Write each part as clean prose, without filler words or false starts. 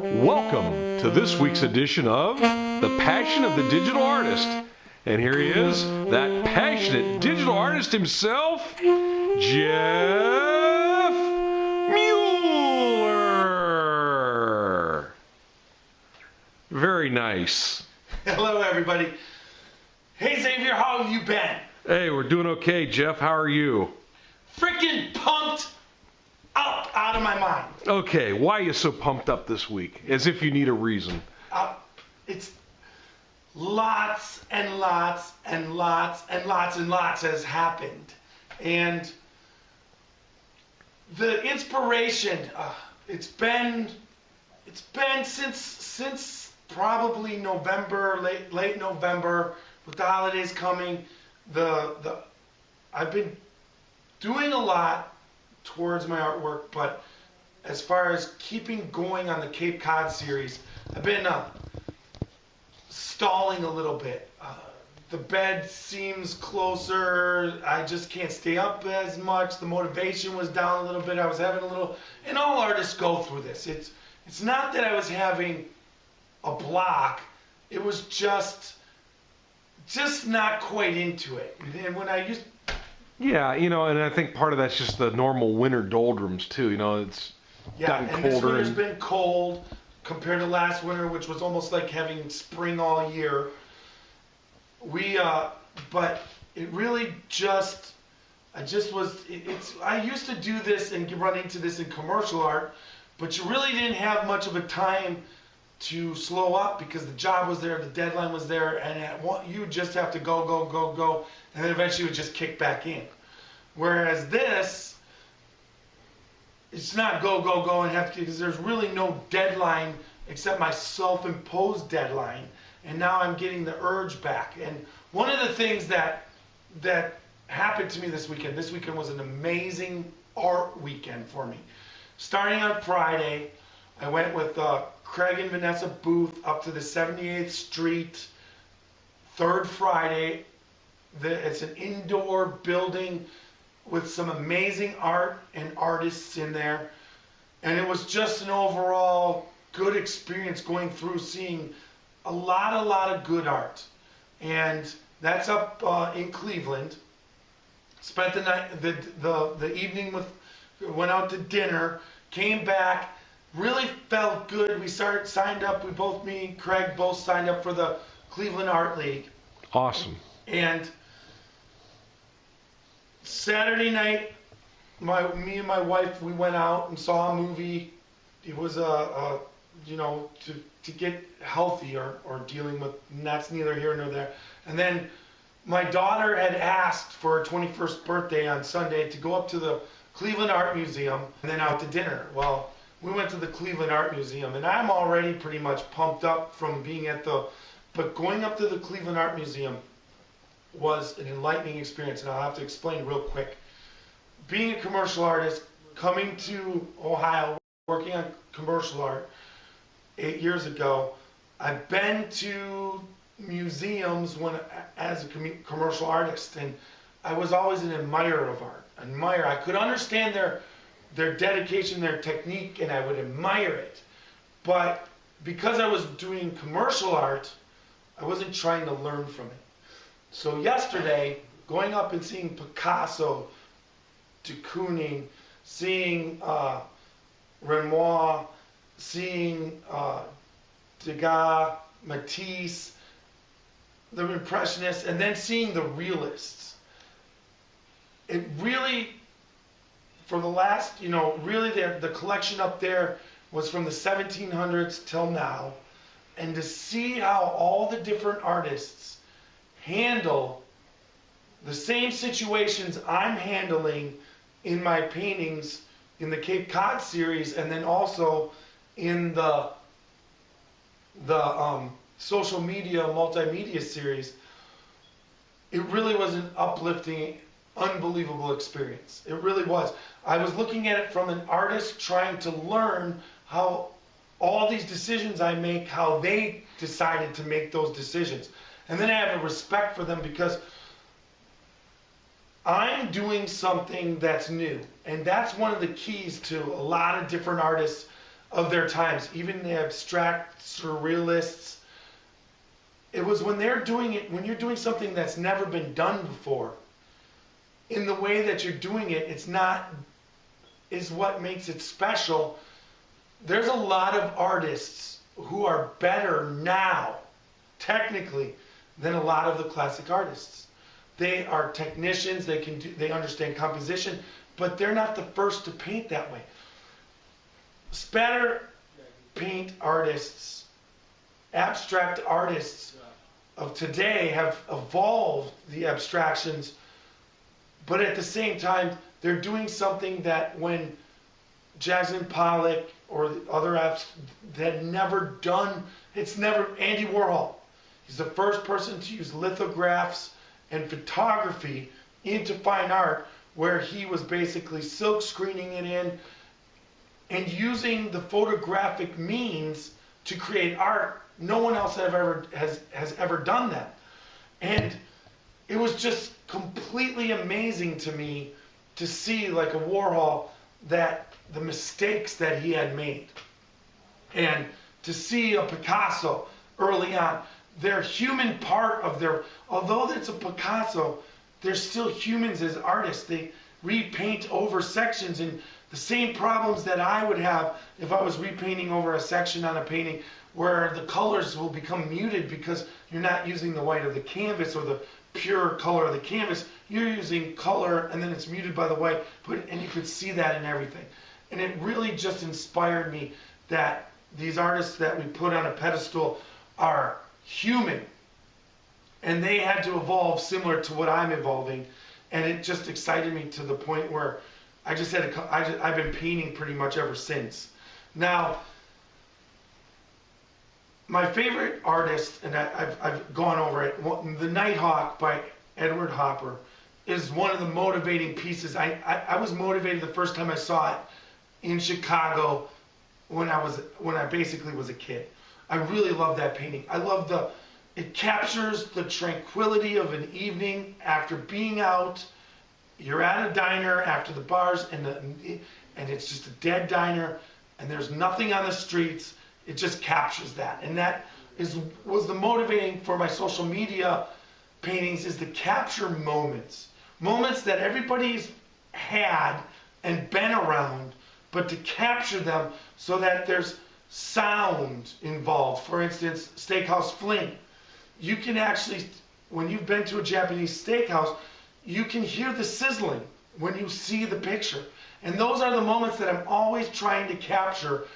Welcome to this week's edition of The Passion of the Digital Artist. And here he is, that passionate digital artist himself, Jeff Mueller. Very nice. Hello, everybody. Hey, Xavier, how have you been? Hey, we're doing okay, Jeff. How are you? Freaking pumped up out of my mind. Okay, why are you so pumped up this week? As if you need a reason. It's lots and lots and lots and lots and lots has happened. And the inspiration, it's been since probably November, late November, with the holidays coming. I've been doing a lot towards my artwork, but as far as keeping going on the Cape Cod series, I've been stalling a little bit. The bed seems closer. I just can't stay up as much. The motivation was down a little bit. I was having a little, and all artists go through this. It's not that I was having a block. It was just not quite into it. And when I used Yeah, and I think part of that's just the normal winter doldrums too. It's gotten colder. This winter's been cold compared to last winter, which was almost like having spring all year. But it really I used to do this and run into this in commercial art, but you really didn't have much of a time to slow up because the job was there, the deadline was there, and you just have to go, and then eventually it would just kick back in. Whereas this, it's not go, and have to, because there's really no deadline except my self-imposed deadline, and now I'm getting the urge back. And one of the things that happened to me this weekend was an amazing art weekend for me. Starting on Friday, I went with Craig and Vanessa Booth up to the 78th Street, third Friday. It's an indoor building with some amazing art and artists in there. And it was just an overall good experience going through, seeing a lot of good art. And that's up in Cleveland. Spent the night, the evening went out to dinner, came back. Really felt good. We signed up. Me and Craig both signed up for the Cleveland Art League. Awesome. And Saturday night, me and my wife, we went out and saw a movie. It was to get healthy or dealing with, and that's neither here nor there. And then my daughter had asked for her 21st birthday on Sunday to go up to the Cleveland Art Museum and then out to dinner. Well, we went to the Cleveland Art Museum, and I'm already pretty much pumped up from being but going up to the Cleveland Art Museum was an enlightening experience, and I'll have to explain real quick. Being a commercial artist, coming to Ohio, working on commercial art 8 years ago, I've been to museums as a commercial artist, and I was always an admirer of art. I could understand their dedication, their technique, and I would admire it. But because I was doing commercial art, I wasn't trying to learn from it. So yesterday, going up and seeing Picasso, de Kooning, seeing Renoir, seeing Degas, Matisse, the Impressionists, and then seeing the realists, it really, for the last, really the collection up there was from the 1700s till now. And to see how all the different artists handle the same situations I'm handling in my paintings in the Cape Cod series, and then also in the social media, multimedia series, it really was an uplifting, unbelievable experience. It really was. I was looking at it from an artist trying to learn how all these decisions I make, how they decided to make those decisions. And then I have a respect for them because I'm doing something that's new. And that's one of the keys to a lot of different artists of their times, even the abstract surrealists. It was when they're doing it, when you're doing something that's never been done before, in the way that you're doing it, is what makes it special. There's a lot of artists who are better now, technically, than a lot of the classic artists. They are technicians, they understand composition, but they're not the first to paint that way. Spatter paint artists, abstract artists of today have evolved the abstractions, but at the same time, they're doing something that when Jackson Pollock or the other apps had never done, Andy Warhol. He's the first person to use lithographs and photography into fine art, where he was basically silk screening it in and using the photographic means to create art. No one else has ever done that. And it was just completely amazing to me to see, like a Warhol, that the mistakes that he had made. And to see a Picasso early on, their human part of although it's a Picasso, they're still humans as artists. They repaint over sections, and the same problems that I would have if I was repainting over a section on a painting where the colors will become muted because you're not using the white of the canvas or the pure color of the canvas. You're using color and then it's muted by the white, and you could see that in everything. And it really just inspired me that these artists that we put on a pedestal are human, and they had to evolve similar to what I'm evolving, and it just excited me to the point where I've been painting pretty much ever since. Now, my favorite artist, and I've gone over it, The Nighthawk by Edward Hopper, is one of the motivating pieces. I was motivated the first time I saw it in Chicago when I basically was a kid. I really love that painting. I love it captures the tranquility of an evening after being out. You're at a diner after the bars, and it's just a dead diner, and there's nothing on the streets. It just captures that. And that was the motivating for my social media paintings, is to capture moments that everybody's had and been around, but to capture them so that there's sound involved. For instance, Steakhouse Fling. You can actually, when you've been to a Japanese steakhouse, you can hear the sizzling when you see the picture. And those are the moments that I'm always trying to capture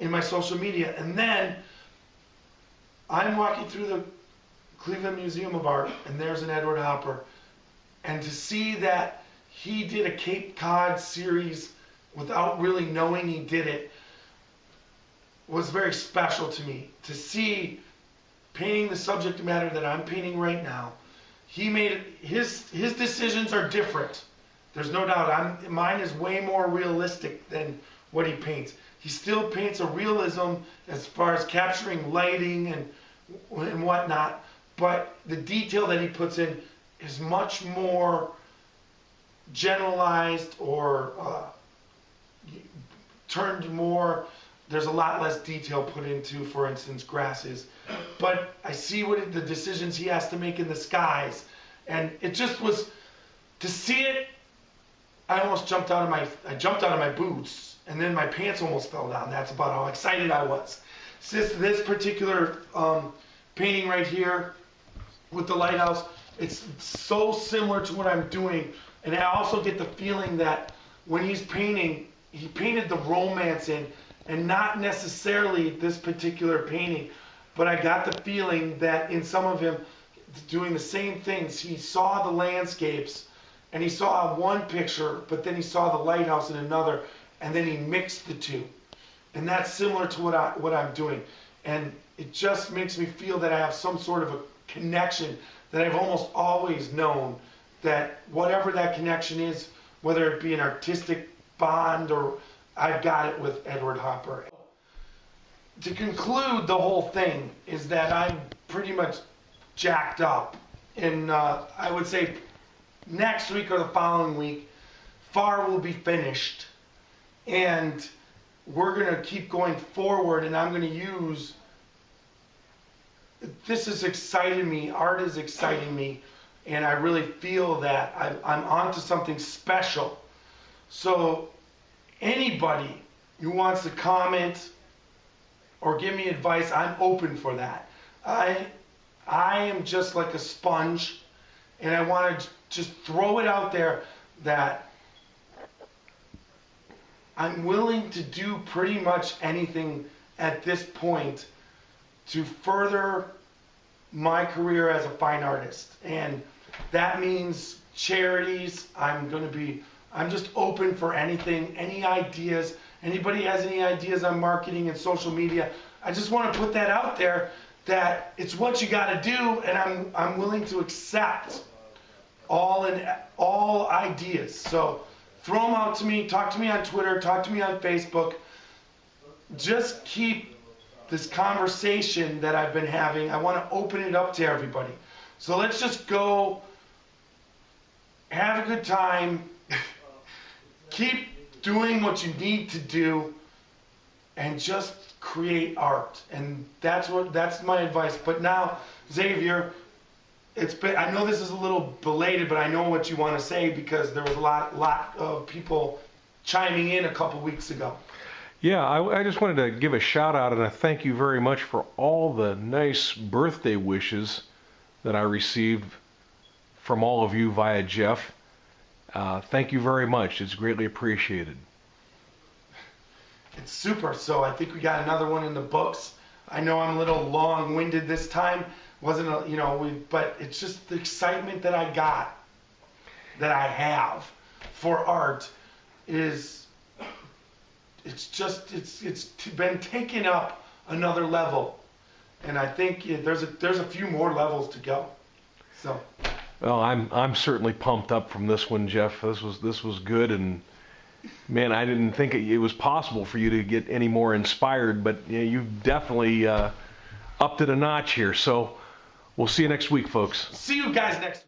in my social media. And then I'm walking through the Cleveland Museum of Art, and there's an Edward Hopper. And to see that he did a Cape Cod series without really knowing he did it was very special to me. To see painting the subject matter that I'm painting right now, he made it, his decisions are different. There's no doubt. Mine is way more realistic than what he paints. He still paints a realism as far as capturing lighting and whatnot, but the detail that he puts in is much more generalized or turned more. There's a lot less detail put into, for instance, grasses. But I see the decisions he has to make in the skies. And it just was, to see it, I almost jumped out of my boots, and then my pants almost fell down. That's about how excited I was. This particular painting right here with the lighthouse, it's so similar to what I'm doing. And I also get the feeling that when he's painting, he painted the romance in, and not necessarily this particular painting, but I got the feeling that in some of him doing the same things, he saw the landscapes and he saw one picture, but then he saw the lighthouse in another, and then he mixed the two. And that's similar to what I'm doing. And it just makes me feel that I have some sort of a connection that I've almost always known, that whatever that connection is, whether it be an artistic bond or I've got it with Edward Hopper. To conclude the whole thing is that I'm pretty much jacked up. And I would say next week or the following week, Far will be finished. And we're going to keep going forward, and I'm going to use, this has excited me, art is exciting me, and I really feel that I'm onto something special. So anybody who wants to comment or give me advice, I'm open for that. I am just like a sponge, and I want to just throw it out there that I'm willing to do pretty much anything at this point to further my career as a fine artist. And that means charities. I'm just open for anything, any ideas. Anybody has any ideas on marketing and social media, I just want to put that out there, that it's what you got to do, and I'm willing to accept all ideas. So throw them out to me, talk to me on Twitter, talk to me on Facebook. Just keep this conversation that I've been having. I want to open it up to everybody. So let's just go have a good time. Keep doing what you need to do, and just create art. And that's my advice. But now, Xavier, I know this is a little belated, but I know what you want to say, because there was a lot of people chiming in a couple weeks ago. Yeah, I just wanted to give a shout out and a thank you very much for all the nice birthday wishes that I received from all of you via Jeff. Thank you very much. It's greatly appreciated. It's super. So I think we got another one in the books. I know I'm a little long-winded this time. But it's just the excitement that I got, that I have for art is, it's been taken up another level, and I think there's a few more levels to go. So. Well, I'm certainly pumped up from this one, Jeff. This was good, and man, I didn't think it was possible for you to get any more inspired, but you've definitely upped it a notch here. So we'll see you next week, folks. See you guys next week.